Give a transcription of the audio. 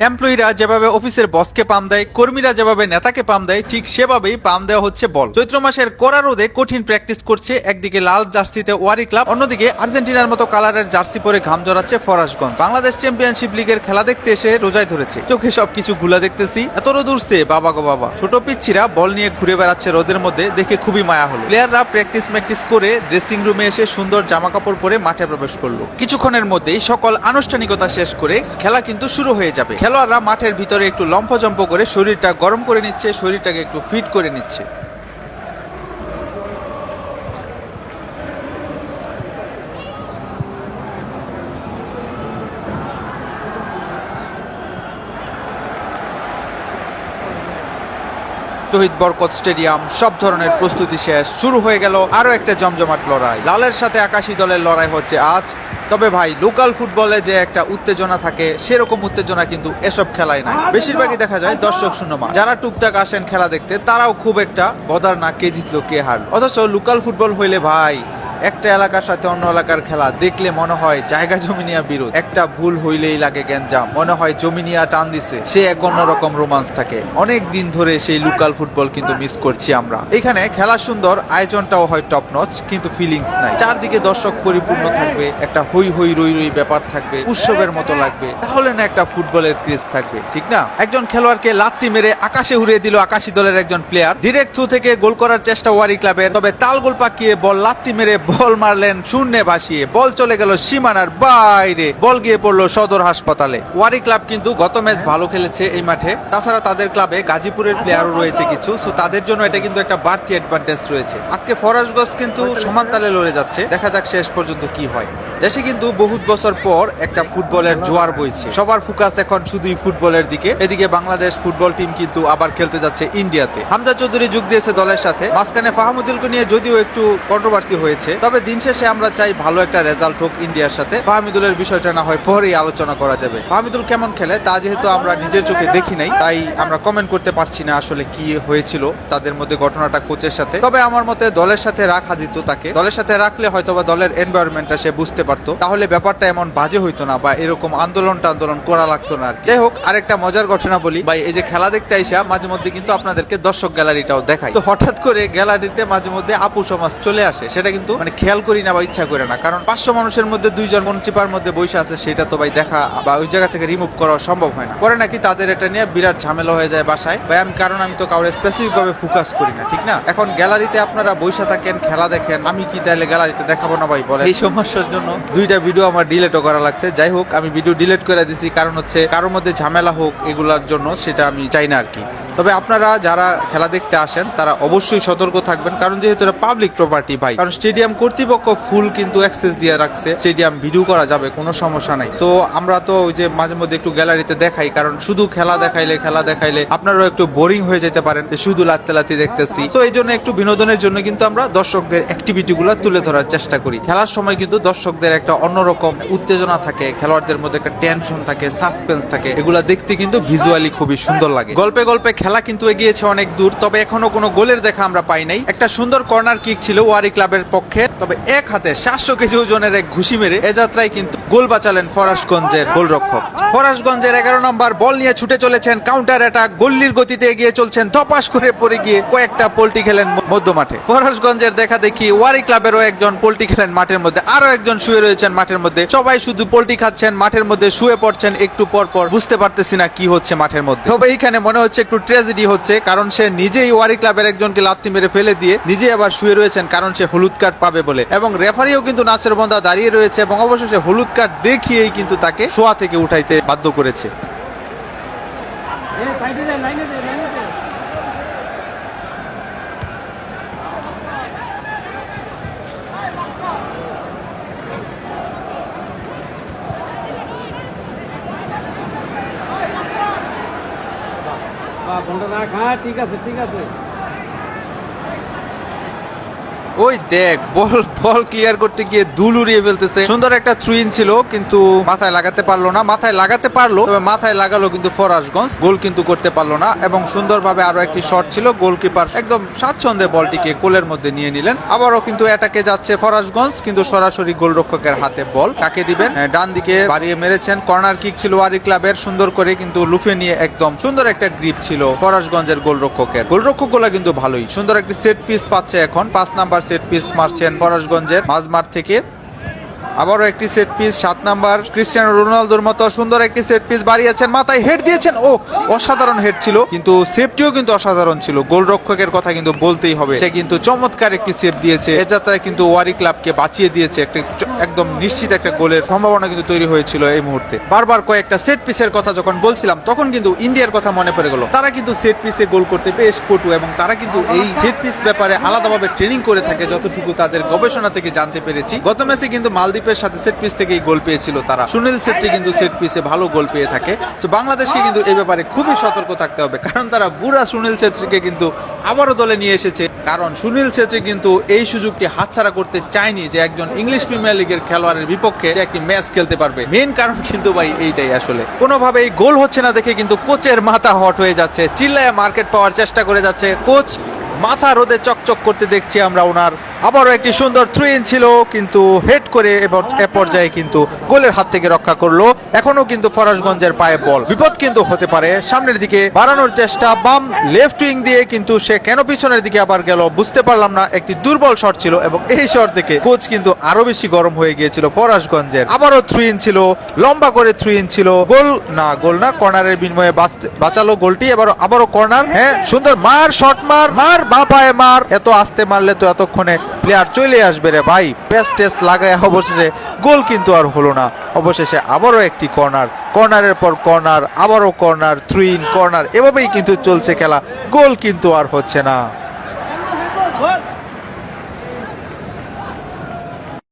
এমপ্লয়িরা যেভাবে অফিসের বসকে পাম দেয়, কর্মীরা যেভাবে নেতাকে পাম দেয়, ঠিক সেভাবেই পাম দেওয়া হচ্ছে বল। চৈত্র মাসের কড়া রোদে কঠিন প্র্যাকটিস করছে একদিকে লাল জার্সিতে ওয়ারি ক্লাব, অন্যদিকে আর্জেন্টিনার মতো কালারের জার্সি পরে ঘাম জড়াচ্ছে ফরাশগঞ্জ। বাংলাদেশ চ্যাম্পিয়নশিপ লিগের খেলা দেখতে এসে রোজায় ধরেছে, চোখে সবকিছু ঘুলা দেখতেছি। এত রোদ উঠছে বাবা গো বাবা। ছোট পিচ্ছিরা বল নিয়ে ঘুরে বেড়াচ্ছে রোদের মধ্যে, দেখে খুবই মায়া হলো। প্লেয়াররা প্র্যাকটিস করে ড্রেসিং রুমে এসে সুন্দর জামা কাপড় পরে মাঠে প্রবেশ করলো। কিছুক্ষণের মধ্যেই সকল আনুষ্ঠানিকতা শেষ করে খেলা কিন্তু শুরু হয়ে যাবে। খেলোয়াড়রা মাঠের ভিতরে একটু লম্ফজম্প করে শরীরটা গরম করে নিচ্ছে, শরীরটাকে একটু ফিট করে নিচ্ছে। শহীদ বরকত স্টেডিয়াম, সব ধরনের প্রস্তুতি শেষ, শুরু হয়ে গেল আরো একটা জমজমাট লড়াই। লালের সাথে আকাশি দলের লড়াই হচ্ছে আজ। তবে ভাই, লোকাল ফুটবলে যে একটা উত্তেজনা থাকে, সেরকম উত্তেজনা কিন্তু এসব খেলায় নাই। বেশিরভাগই দেখা যায় দর্শক শূন্য মাঠ। যারা টুকটাক আসেন খেলা দেখতে, তারাও খুব একটা বদার না কে জিতলো কে হারলো। অথচ লোকাল ফুটবল হইলে ভাই, একটা এলাকার সাথে অন্য এলাকার খেলা দেখলে মনে হয় জায়গা জমি নিয়ে বিরোধ। একটা ভুল হইলেই লাগে গ্যাঞ্জাম, মনে হয় জমি নিয়ে টান দিছে। সে এক অন্যরকম রোমান্স থাকে। অনেক দিন ধরে সেই লোকাল ফুটবল কিন্তু মিস করছি আমরা। এখানে খেলা সুন্দর, আয়োজনটাও হয় টপ নচ, কিন্তু ফিলিংস নাই। চারদিকে দর্শক পরিপূর্ণ থাকবে, একটা হই হই রই রই ব্যাপার থাকবে, উৎসবের মতো লাগবে, তাহলে না একটা ফুটবলের ক্রেজ থাকবে, ঠিক না? একজন খেলোয়াড়কে লাত্তি মেরে আকাশে উড়িয়ে দিল আকাশি দলের একজন প্লেয়ার। ডিরেক্ট থ্রু থেকে গোল করার চেষ্টা ওয়ারি ক্লাবের, তবে তাল গোল পাকিয়ে বল লাত্তি মেরে বল মারলেন শূন্যে ভাসিয়ে। বল চলে গেল সীমানার বাইরে, বল গিয়ে পড়লো সদর হাসপাতালে। ওয়ারি ক্লাব কিন্তু গত ম্যাচ ভালো খেলেছে এই মাঠে। তাছাড়া তাদের ক্লাবে গাজীপুরের প্লেয়ারও রয়েছে কিছু, সো তাদের জন্য এটা কিন্তু একটা বাড়তি অ্যাডভান্টেজ রয়েছে। আজকে ফরাশগঞ্জ কিন্তু সমান তালে লড়ে যাচ্ছে, দেখা যাক শেষ পর্যন্ত কি হয়। দেশে কিন্তু বহুত বছর পর একটা ফুটবলের জোয়ার বইছে, সবার ফোকাস এখন শুধুই ফুটবলের দিকে। এদিকে বাংলাদেশ ফুটবল টিম কিন্তু আবার খেলতে যাচ্ছে ইন্ডিয়াতে। হামজা চৌধুরী যোগ দিয়েছে দলের সাথে। মাঝখানে ফাহমুদুলকে নিয়ে যদিও একটু কন্ট্রোভার্সি হয়েছে, তবে দিন শেষে আমরা চাই ভালো একটা রেজাল্ট হোক ইন্ডিয়ার সাথে। ফাহমিদুলের বিষয়টা না হয় পরেই আলোচনা করা যাবে। ফাহমিদুল কেমন খেলে তা যেহেতু আমরা নিজের চোখে দেখি নাই, তাই আমরা কমেন্ট করতে পারছি না আসলে কি হয়েছিল তাদের মধ্যে ঘটনাটা কোচের সাথে। তবে আমার মতে দলের সাথে রাখা যেত তাকে। দলের সাথে রাখলে হয়তোবা দলের এনভায়রনমেন্টটা সে বুঝতে পারতো, তাহলে ব্যাপারটা এমন বাজে হইতো না, বা এরকম আন্দোলন করা লাগতো না। যাই হোক, আরেকটা মজার ঘটনা বলি ভাই, এই যে খেলা দেখতে আইসা মাঝে মধ্যে কিন্তু আপনাদেরকে দর্শক গ্যালারিটাও দেখাই। তো হঠাৎ করে গ্যালারিতে মাঝে মধ্যে আপু সমাজ চলে আসে, সেটা কিন্তু মানে খেয়াল করি না বা ইচ্ছা করে না, কারণ 500 মানুষের মধ্যে 2 জন মনচিপার মধ্যে বসে আছে, সেটা তো ভাই দেখা বা ওই জায়গা থেকে রিমুভ করা সম্ভব হয় না। পরে নাকি তাদের এটা নিয়ে বিরাট ঝামেলা হয়ে যায় বাসায় ভাই। কারণ আমি তো কাউরে স্পেসিফিক ভাবে ফোকাস করি না, ঠিক না? এখন গ্যালারিতে আপনারা বসে থাকেন, খেলা দেখেন, আমি কি তাহলে গ্যালারিতে দেখাবো না ভাই বলে? এই সমস্যার জন্য 2টা ভিডিও আমার ডিলিটও করা লাগছে। যাই হোক, আমি ভিডিও ডিলিট করে দিছি, কারণ হচ্ছে কারোর মধ্যে ঝামেলা হোক এগুলার জন্য, সেটা আমি চাই না আর কি। তবে আপনারা যারা খেলা দেখতে আসেন তারা অবশ্যই সতর্ক থাকবেন, কারণ যেহেতু এটা পাবলিক প্রপার্টি ভাই। কারণ স্টেডিয়াম কর্তৃপক্ষ ফুল কিন্তু অ্যাক্সেস দিয়ে রাখছে, স্টেডিয়াম ভিডিও করা যাবে, কোনো সমস্যা নাই। তো আমরা তো ওই যে মাঝে মধ্যে একটু গ্যালারিতে দেখাই, কারণ শুধু খেলা দেখাইলে আপনারাও একটু বোরিং হয়ে যেতে পারেন, শুধু লাত্তি দেখতেছি। তো এই জন্য একটু বিনোদনের জন্য কিন্তু আমরা দর্শকদের অ্যাক্টিভিটি গুলো তুলে ধরার চেষ্টা করি। খেলার সময় কিন্তু দর্শকদের একটা অন্যরকম উত্তেজনা থাকে, খেলোয়াড়দের মধ্যে একটা টেনশন থাকে, সাসপেন্স থাকে, এগুলা দেখতে কিন্তু ভিজুয়ালি খুবই সুন্দর লাগে। গল্পে গল্পে খেলা কিন্তু এগিয়েছে অনেক দূর, তবে এখনো কোনো গোলের দেখা আমরা পাই নাই। একটা সুন্দর কর্নার কিক ছিল ওয়ারি ক্লাবের পক্ষে, তবে এক হাতে 700 কেজি ওজনের এক ঘুষি মেরে এ যাত্রায় কিন্তু গোল বাঁচালেন ফরাশগঞ্জের গোলরক্ষক। ফরাশগঞ্জের 11 নম্বর বল নিয়ে ছুটে চলেছেন, কাউন্টার অ্যাটাক, গল্লির গতিতে এগিয়ে চলছেন, ধপাস করে পড়ে গিয়ে কয়েকটা পোল্টি খেলেন মধ্য মাঠে। ফরাশগঞ্জের দেখা দেখি ওয়ারি ক্লাবেরও একজন পোল্টি খেলেন মাঠের মধ্যে, আরো একজন শুয়ে রয়েছেন মাঠের মধ্যে। সবাই শুধু পোল্টি খাচ্ছেন, মাঠের মধ্যে শুয়ে পড়ছেন, একটু পর পর বুঝতে পারতেছি না কি হচ্ছে মাঠের মধ্যে। তবে এইখানে মনে হচ্ছে একটু ট্র্যাজেডি হচ্ছে, কারণ সে নিজেই ওয়ারি ক্লাবের একজনকে লাত্তি মেরে ফেলে দিয়ে নিজে আবার শুয়ে রয়েছেন, কারণ সে হলুদ কার্ড পাবে বলে। এবং রেফারিও কিন্তু নাচের বন্ধা দাঁড়িয়ে রয়েছে, এবং অবশেষে হলুদ কার্ড দেখিয়েই কিন্তু তাকে শোয়া থেকে উঠাইতে বাধ্য করেছে। ঠিক আছে। ওই দেখ বল ক্লিয়ার করতে গিয়ে দুল উড়িয়ে ফেলতেছে। সুন্দর একটা থ্রুইন ছিল কিন্তু মাথায় লাগাতে পারলো না। মাথায় লাগাতে পারলো, তবে মাথায় লাগালো কিন্তু ফরাসগঞ্জ, গোল কিন্তু করতে পারলো না। এবং সুন্দরভাবে আরো একটি শট ছিল, গোলকিপার একদম স্বাচ্ছন্দ্যে বলটিকে গোলের মধ্যে নিয়ে নিলেন। আবারও কিন্তু অ্যাটাকে যাচ্ছে ফরাসগঞ্জ, কিন্তু সরাসরি গোলরক্ষকের হাতে বল। কাকে দিবেন? ডান দিকে বাড়িয়ে মেরেছেন, কর্নার কিক ছিল ওয়ারি ক্লাবের, সুন্দর করে কিন্তু লুফে নিয়ে একদম সুন্দর একটা গ্রিপ ছিল ফরাসগঞ্জের গোলরক্ষকের। গোলরক্ষকগুলো কিন্তু ভালোই, সুন্দর একটি সেট পিস পাচ্ছে এখন। 5 নাম্বার সেট পিস মারছেন ফরাসগঞ্জের মাঝমাঠ থেকে। আবারও একটি সেট পিস, 7 নাম্বার ক্রিস্টিয়ানো রোনালদোর মতো সুন্দর একটি সেট পিস বাড়িয়েছেন, মাথায় হেড দিয়েছেন। ও অসাধারণ হেড ছিল, কিন্তু সেফটিও কিন্তু অসাধারণ ছিল। গোলরক্ষকের কথা কিন্তু বলতেই হবে, সে কিন্তু চমৎকার একটি সেভ দিয়েছে। এ যাত্রায় কিন্তু ওয়ারি ক্লাবকে বাঁচিয়ে দিয়েছে। একদম নিশ্চিত একটা গোলের সম্ভাবনা কিন্তু তৈরি হয়েছিল এই মুহূর্তে। বারবার কয়েকটা সেট পিসের কথা যখন বলছিলাম, তখন কিন্তু ইন্ডিয়ার কথা মনে পড়ে গেল। তারা কিন্তু সেট পিসে গোল করতে বেশ পটু, এবং তারা কিন্তু এই সেট পিস ব্যাপারে আলাদাভাবে ট্রেনিং করে থাকে, যতটুকু তাদের গবেষণা থেকে জানতে পেরেছি। গত ম্যাচে কিন্তু মালদ্বীপের সাথে সেট পিস থেকেই গোল পেয়েছিল তারা। সুনীল ছেত্রী কিন্তু সেট পিসে ভালো গোল পেয়ে থাকে। তো বাংলাদেশকে কিন্তু এই ব্যাপারে খুবই সতর্ক থাকতে হবে, কারণ তারা বুড়া সুনীল ছেত্রীকে কিন্তু আবারও দলে নিয়ে এসেছে। কারণ সুনীল ছেত্রী কিন্তু এই সুযোগটি হাতছাড়া করতে চায়নি, যে একজন ইংলিশ প্রিমিয়ার লিগের খেলোয়াড়ের বিপক্ষে সে একটি ম্যাচ খেলতে পারবে। মেইন কারণ কিন্তু ভাই এইটাই, আসলে কোনোভাবেই গোল হচ্ছে না দেখে কিন্তু কোচের মাথা হট হয়ে যাচ্ছে, চিল্লায় মার্কেট পাওয়ার চেষ্টা করে যাচ্ছে কোচ। মাথা রোদে চকচক করতে দেখছি আমরা ওনার। আবারও একটি সুন্দর থ্রুইন ছিল, কিন্তু হেড করে এবার এ পর্যায়ে কিন্তু গোলের হাত থেকে রক্ষা করলো। এখনো কিন্তু ফরাসগঞ্জের পায়ে বল, বিপদ কিন্তু হতে পারে। সামনের দিকে বাড়ানোর চেষ্টা, বাম লেফট উইং দিয়ে, কিন্তু সে কেন পিছনের দিকে আবার গেল বুঝতে পারলাম না। একটি দুর্বল শট ছিল, এবং এই শট দেখে কোচ কিন্তু আরো বেশি গরম হয়ে গিয়েছিল ফরাসগঞ্জের। আবারও থ্রুইন ছিল, লম্বা করে থ্রুইন ছিল, গোল না, কর্নারের বিনিময়ে বাঁচালো গোলটি। আবারও কর্নার, হ্যাঁ সুন্দর মার, শট মার বা পায়ে মার। এত আস্তে মারলে তো এতক্ষণে প্লেয়ার চলে আসবে রে ভাই। পেস লাগায় অবশেষে গোল কিন্তু আর হলো না। অবশেষে আবারও একটি কর্নারের পর কর্নার, আবারও কর্নার, থ্রুইন, কর্নার, এভাবেই কিন্তু চলছে খেলা। গোল কিন্তু আর হচ্ছে না।